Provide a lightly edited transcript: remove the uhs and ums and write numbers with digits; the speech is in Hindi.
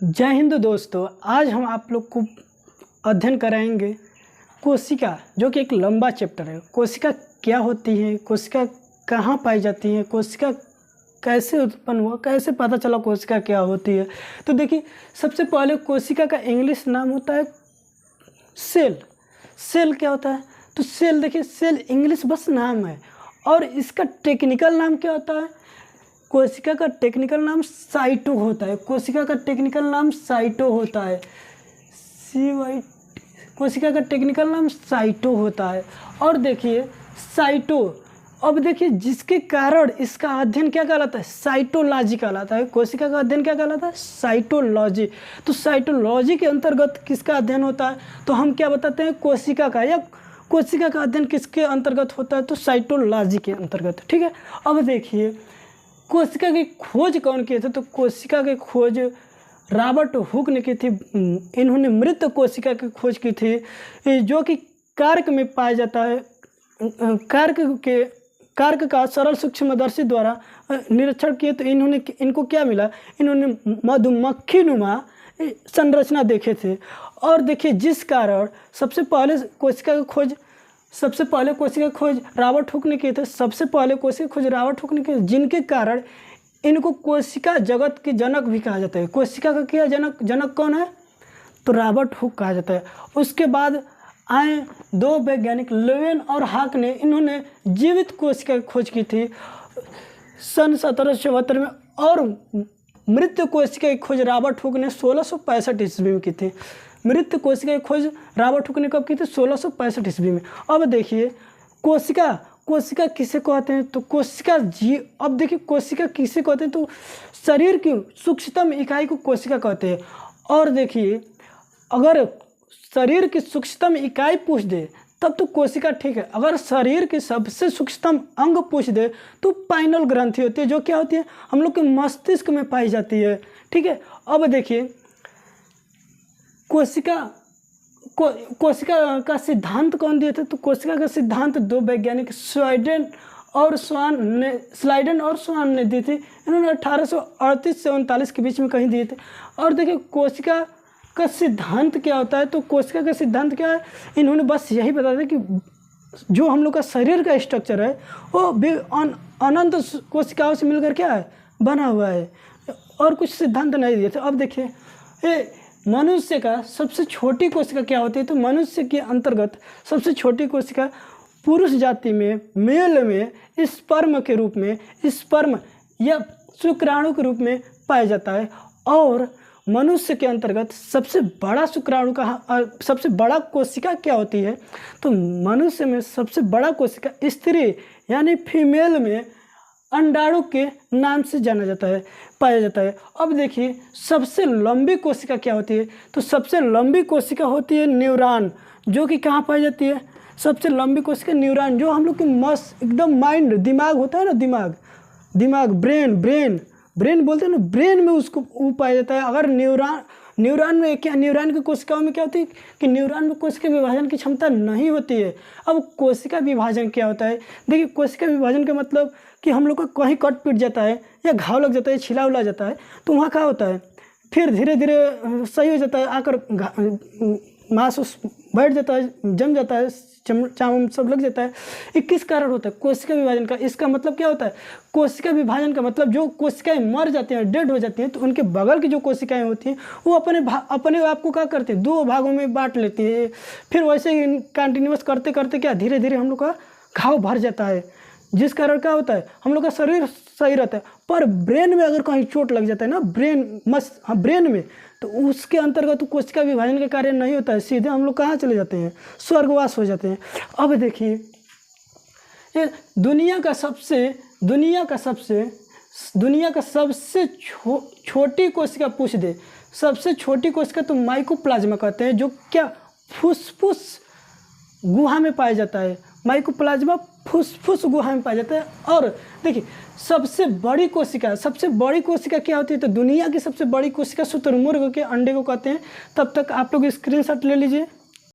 जय हिंद दोस्तों। आज हम आप लोग को अध्ययन कराएंगे कोशिका, जो कि एक लंबा चैप्टर है। कोशिका क्या होती है, कोशिका कहाँ पाई जाती है, कोशिका कैसे उत्पन्न हुआ, कैसे पता चला कोशिका क्या होती है। तो देखिए, सबसे पहले कोशिका का इंग्लिश नाम होता है सेल। सेल क्या होता है? तो सेल, देखिए, सेल इंग्लिश बस नाम है और इसका टेक्निकल नाम क्या होता है? कोशिका का टेक्निकल नाम साइटो होता है। कोशिका का टेक्निकल नाम साइटो होता है। कोशिका का टेक्निकल नाम साइटो होता है। और देखिए साइटो, अब देखिए जिसके कारण इसका अध्ययन क्या कहलाता है? साइटोलॉजी कहलाता है। कोशिका का अध्ययन क्या कहलाता है? साइटोलॉजी। तो साइटोलॉजी के अंतर्गत किसका अध्ययन होता है? तो हम क्या बताते हैं? कोशिका का, या कोशिका का अध्ययन किसके अंतर्गत होता है? तो साइटोलॉजी के अंतर्गत। ठीक है। अब देखिए कोशिका की खोज कौन किए थे? तो कोशिका की खोज रॉबर्ट हुक ने की थी। इन्होंने मृत कोशिका की खोज की थी, जो कि कार्क में पाया जाता है। कार्क का सरल सूक्ष्मदर्शी द्वारा निरीक्षण किए तो इनको क्या मिला? इन्होंने मधुमक्खी नुमा संरचना देखे थे। और देखिए जिस कारण सबसे पहले कोशिका की खोज रॉबर्ट हुक ने किए थे। सबसे पहले कोशिका खोज रॉबर्ट हुक ने किए, जिनके कारण इनको कोशिका जगत के जनक भी कहा जाता है। कोशिका का क्या जनक कौन है? तो रॉबर्ट हुक कहा जाता है। उसके बाद आए दो वैज्ञानिक, लेवेन और हाक ने। इन्होंने जीवित कोशिका की खोज की थी सन 1772 में, और मृत कोशिका की खोज रॉबर्ट हुक ने 1665 ईस्वी में की थी। मृत कोशिका की खोज रॉबर्ट हुक ने कब की थी? 1665 ईस्वी में। अब देखिए कोशिका किसे कहते हैं? तो कोशिका अब देखिए कोशिका किसे कहते हैं? तो शरीर की सूक्ष्मतम इकाई को कोशिका कहते हैं। और देखिए अगर शरीर की सूक्ष्मतम इकाई पूछ दे तब तो कोशिका ठीक है। अगर शरीर के सबसे सूक्ष्मतम अंग पूछ दे तो पाइनल ग्रंथि होती है, जो क्या होती है? हम लोग के मस्तिष्क में पाई जाती है। ठीक है। अब देखिए कोशिका का सिद्धांत कौन दिए थे? तो कोशिका का सिद्धांत दो वैज्ञानिक स्लाइडन और स्वान ने दी थी। इन्होंने 1838 से 39 के बीच में कहीं दिए थे। और देखिए कोशिका का सिद्धांत क्या होता है? तो कोशिका का सिद्धांत क्या है? इन्होंने बस यही बता दिया कि जो हम लोग का शरीर का स्ट्रक्चर है वो अनंत कोशिकाओं से मिलकर क्या है? बना हुआ है। और कुछ सिद्धांत नहीं दिए थे। अब देखिए मनुष्य का सबसे छोटी कोशिका क्या होती है? तो मनुष्य के अंतर्गत सबसे छोटी कोशिका पुरुष जाति में, मेल में स्पर्म के रूप में, स्पर्म या शुक्राणु के रूप में पाया जाता है। और मनुष्य के अंतर्गत सबसे बड़ा शुक्राणु सबसे बड़ा कोशिका क्या होती है? तो मनुष्य में सबसे बड़ा कोशिका स्त्री यानी फीमेल में अंडाणु के नाम से पाया जाता है। अब देखिए सबसे लंबी कोशिका क्या होती है? तो सबसे लंबी कोशिका होती है न्यूरॉन, जो कि कहाँ पाई जाती है? सबसे लंबी कोशिका न्यूरॉन, जो हम लोग के एकदम माइंड, दिमाग होता है ना, दिमाग ब्रेन बोलते हैं ना, ब्रेन में उसको वो पाया जाता है। अगर न्यूरॉन की कोशिकाओं में क्या होती है कि न्यूरॉन में कोशिका विभाजन की क्षमता नहीं होती है। अब कोशिका विभाजन क्या होता है? देखिए कोशिका विभाजन का मतलब कि हम लोग का कहीं कट पिट जाता है या घाव लग जाता है, छिला उला जाता है, तो वहाँ क्या होता है? फिर धीरे धीरे सही हो जाता है, आकर मांस बैठ जाता है, जम जाता है, चाम सब लग जाता है। ये किस कारण होता है? कोशिका विभाजन का। इसका मतलब क्या होता है? कोशिका विभाजन का मतलब जो कोशिकाएं मर जाती हैं, डेड हो जाती हैं, तो उनके बगल की जो कोशिकाएं होती हैं वो अपने आप को क्या करती हैं? दो भागों में बांट लेती है। फिर वैसे ही कंटिन्यूस करते करते क्या धीरे धीरे हम लोग का घाव भर जाता है, जिस कारण क्या होता है? हम लोग का शरीर सही रहता है। पर ब्रेन में अगर कहीं चोट लग जाता है ना, ब्रेन में, तो उसके अंतर्गत कोशिका विभाजन का कार्य नहीं होता है। सीधे हम लोग कहाँ चले जाते हैं? स्वर्गवास हो जाते हैं। अब देखिए ये दुनिया का सबसे छोटी कोशिका पूछ दे, सबसे छोटी कोशिका तो माइकोप्लाज्मा कहते हैं, जो क्या फुसफुस गुहा में पाया जाता है। माइकोप्लाज्मा फुसफुस गुहा में पाया जाता है। और देखिए सबसे बड़ी कोशिका क्या होती है? तो दुनिया की सबसे बड़ी कोशिका शुतुरमुर्ग के अंडे को कहते हैं। तब तक आप लोग स्क्रीनशॉट ले लीजिए।